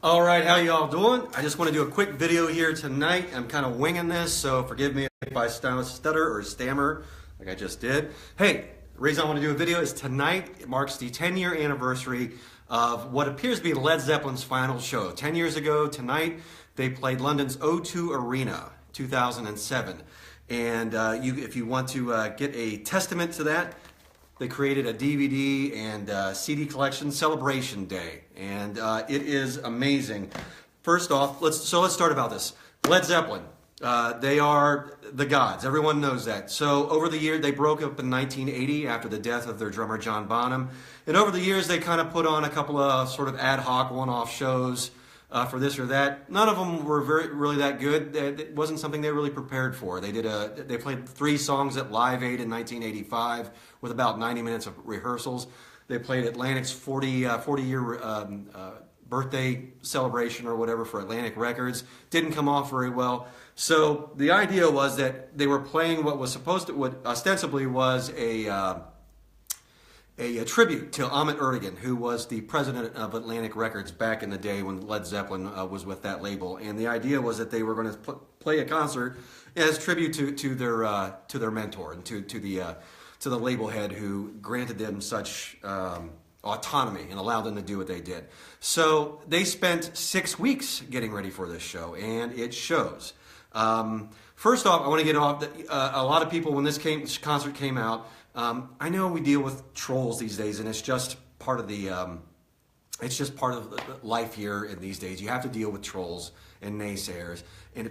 All right, how y'all doing? I just want to do a quick video here tonight. I'm kind of winging this, so forgive me if I stutter or stammer like I just did. Hey, the reason I want to do a video is tonight it marks the 10-year anniversary of what appears to be Led Zeppelin's final show. 10 years ago tonight, they played London's O2 Arena, 2007. And if you want to get a testament to that, they created a DVD and CD collection, Celebration Day, and it is amazing. First off, let's start about this. Led Zeppelin, they are the gods. Everyone knows that. So over the years, they broke up in 1980 after the death of their drummer John Bonham, and over the years they kind of put on a couple of sort of ad hoc one-off shows for this or that. None of them were really that good. It wasn't something they were really prepared for. They played 3 songs at Live Aid in 1985 with about 90 minutes of rehearsals. They played Atlantic's 40-year birthday celebration or whatever for Atlantic Records. Didn't come off very well. So the idea was that they were playing what ostensibly was a tribute to Ahmet Ertegun, who was the president of Atlantic Records back in the day when Led Zeppelin was with that label. And the idea was that they were going to play a concert as tribute to their mentor and to the label head who granted them such autonomy and allowed them to do what they did. So they spent 6 weeks getting ready for this show, and it shows. First off, I want to get off a lot of people when this concert came out. I know we deal with trolls these days, and it's just part of the life here in these days. You have to deal with trolls and naysayers,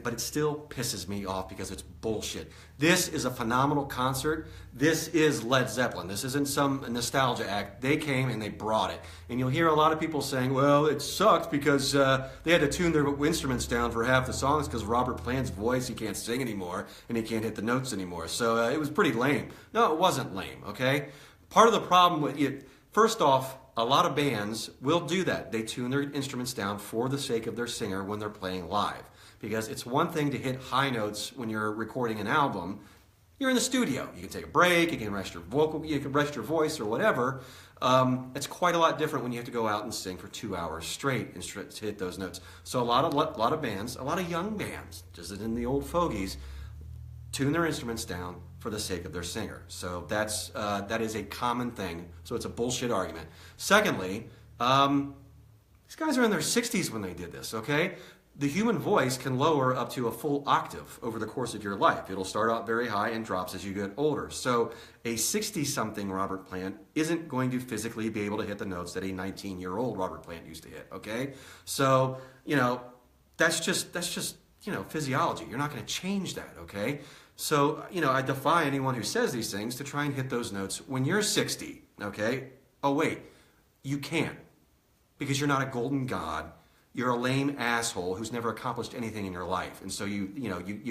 but it still pisses me off because it's bullshit. This is a phenomenal concert. This is Led Zeppelin. This isn't some nostalgia act. They came and they brought it. And you'll hear a lot of people saying, well, it sucked because they had to tune their instruments down for half the songs because Robert Plant's voice, he can't sing anymore and he can't hit the notes anymore. So it was pretty lame. No, it wasn't lame, okay? Part of the problem with it, first off, a lot of bands will do that. They tune their instruments down for the sake of their singer when they're playing live. Because it's one thing to hit high notes when you're recording an album. You're in the studio. You can take a break, you can rest your voice or whatever. It's quite a lot different when you have to go out and sing for 2 hours straight and to hit those notes. So a lot of bands, a lot of young bands, just as in the old fogies, tune their instruments down for the sake of their singer. So that is a common thing. So it's a bullshit argument. Secondly, these guys are in their 60s when they did this, okay? The human voice can lower up to a full octave over the course of your life. It'll start out very high and drops as you get older. So a 60-something Robert Plant isn't going to physically be able to hit the notes that a 19-year-old Robert Plant used to hit, okay? So, that's just physiology. You're not going to change that, okay? So, I defy anyone who says these things to try and hit those notes when you're 60, okay? Oh, wait, you can't, because you're not a golden god. You're a lame asshole who's never accomplished anything in your life. And so you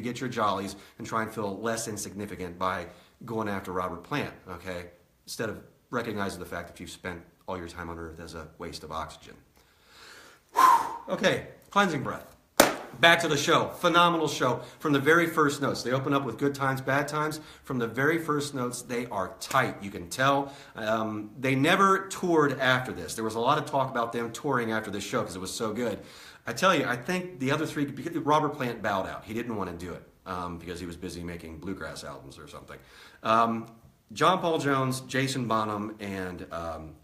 get your jollies and try and feel less insignificant by going after Robert Plant, okay? Instead of recognizing the fact that you've spent all your time on Earth as a waste of oxygen. Okay, cleansing breath. Back to the show. Phenomenal show. From the very first notes. They open up with good times, bad times. From the very first notes, they are tight. You can tell. They never toured after this. There was a lot of talk about them touring after this show because it was so good. I tell you, I think the other 3, Robert Plant bowed out. He didn't want to do it because he was busy making bluegrass albums or something. John Paul Jones, Jason Bonham, and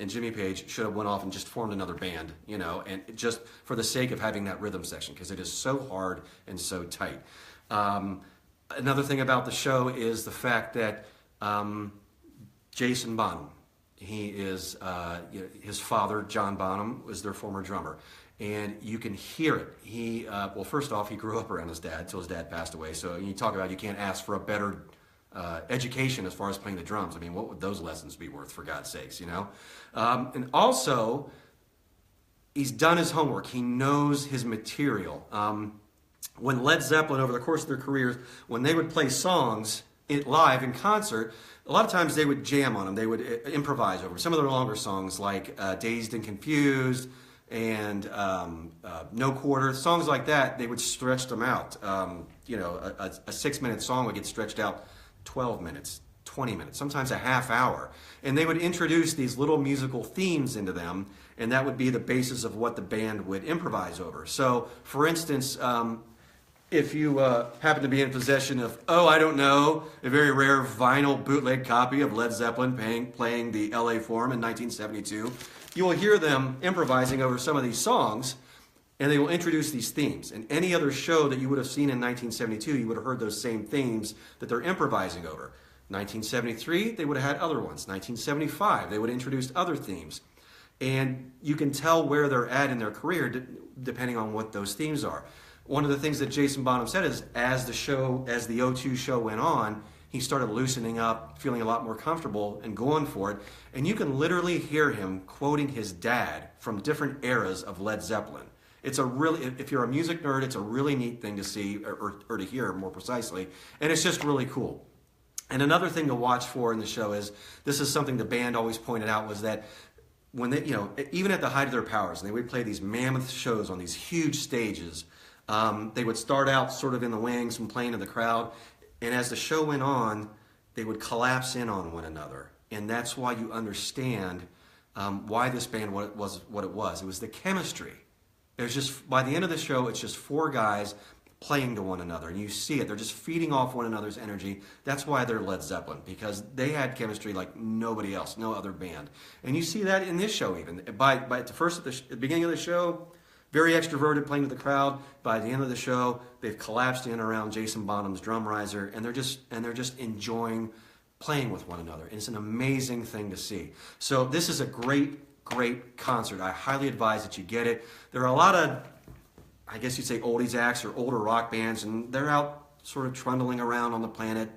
Jimmy Page should have went off and just formed another band, and just for the sake of having that rhythm section, because it is so hard and so tight. Another thing about the show is the fact that Jason Bonham, he is his father, John Bonham, was their former drummer. And you can hear it. Well, first off, he grew up around his dad until his dad passed away. So you talk about you can't ask for a better education as far as playing the drums. I mean, what would those lessons be worth, for God's sakes, And also, he's done his homework. He knows his material. When Led Zeppelin, over the course of their careers, when they would play songs live in concert, a lot of times they would jam on them. They would improvise over them. Some of their longer songs, like Dazed and Confused and No Quarter, songs like that, they would stretch them out. A 6-minute song would get stretched out 12 minutes, 20 minutes, sometimes a half hour. And they would introduce these little musical themes into them, and that would be the basis of what the band would improvise over. So, for instance, if you happen to be in possession of, I don't know, a very rare vinyl bootleg copy of Led Zeppelin playing the LA Forum in 1972, you will hear them improvising over some of these songs, and they will introduce these themes. And any other show that you would have seen in 1972, you would have heard those same themes that they're improvising over. 1973, they would have had other ones. 1975, they would have introduced other themes. And you can tell where they're at in their career depending on what those themes are. One of the things that Jason Bonham said is as the O2 show went on, he started loosening up, feeling a lot more comfortable and going for it. And you can literally hear him quoting his dad from different eras of Led Zeppelin. It's a really, if you're a music nerd, it's a really neat thing to see or to hear more precisely. And it's just really cool. And another thing to watch for in the show is, this is something the band always pointed out, was that when they, even at the height of their powers, and they would play these mammoth shows on these huge stages, they would start out sort of in the wings and playing to the crowd, and as the show went on, they would collapse in on one another. And that's why you understand why this band was what it was. It was the chemistry. It was just, by the end of the show, it's just four guys playing to one another, and you see it. They're just feeding off one another's energy. That's why they're Led Zeppelin, because they had chemistry like nobody else, no other band. And you see that in this show even. At the beginning of the show, very extroverted, playing to the crowd. By the end of the show, they've collapsed in around Jason Bonham's drum riser, and they're just enjoying playing with one another. And it's an amazing thing to see. So this is a great concert. I highly advise that you get it. There are a lot of, I guess you'd say, oldies acts or older rock bands, and they're out sort of trundling around on the planet,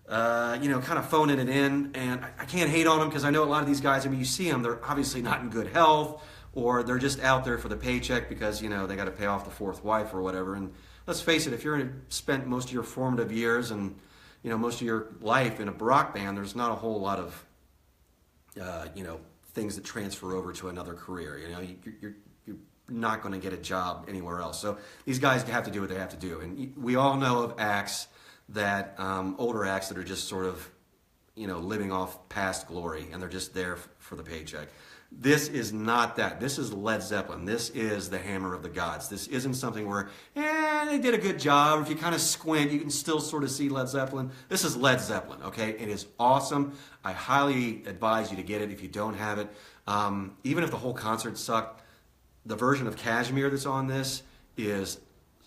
kind of phoning it in. And I can't hate on them, because I know a lot of these guys, I mean, you see them, they're obviously not in good health, or they're just out there for the paycheck because, they got to pay off the fourth wife or whatever. And let's face it, if you're spent most of your formative years and, most of your life in a rock band, there's not a whole lot of, things that transfer over to another career. You're not going to get a job anywhere else. So these guys have to do what they have to do. And we all know of acts that, older acts that are just sort of, living off past glory, and they're just there for the paycheck. This is not that. This is Led Zeppelin. This is the hammer of the gods. This isn't something where, they did a good job. If you kind of squint, you can still sort of see Led Zeppelin. This is Led Zeppelin, okay? It is awesome. I highly advise you to get it if you don't have it. Even if the whole concert sucked, the version of Kashmir that's on this is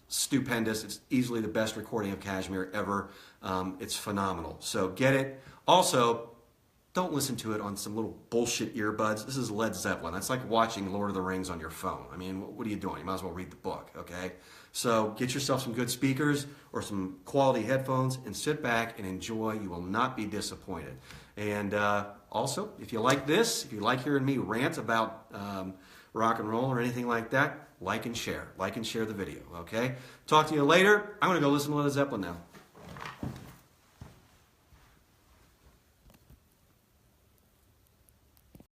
stupendous. It's easily the best recording of Kashmir ever. It's phenomenal. So get it. Also, don't listen to it on some little bullshit earbuds. This is Led Zeppelin. That's like watching Lord of the Rings on your phone. I mean, what are you doing? You might as well read the book, okay? So get yourself some good speakers or some quality headphones and sit back and enjoy. You will not be disappointed. And also, if you like this, if you like hearing me rant about rock and roll or anything like that, like and share. Like and share the video, okay? Talk to you later. I'm going to go listen to Led Zeppelin now.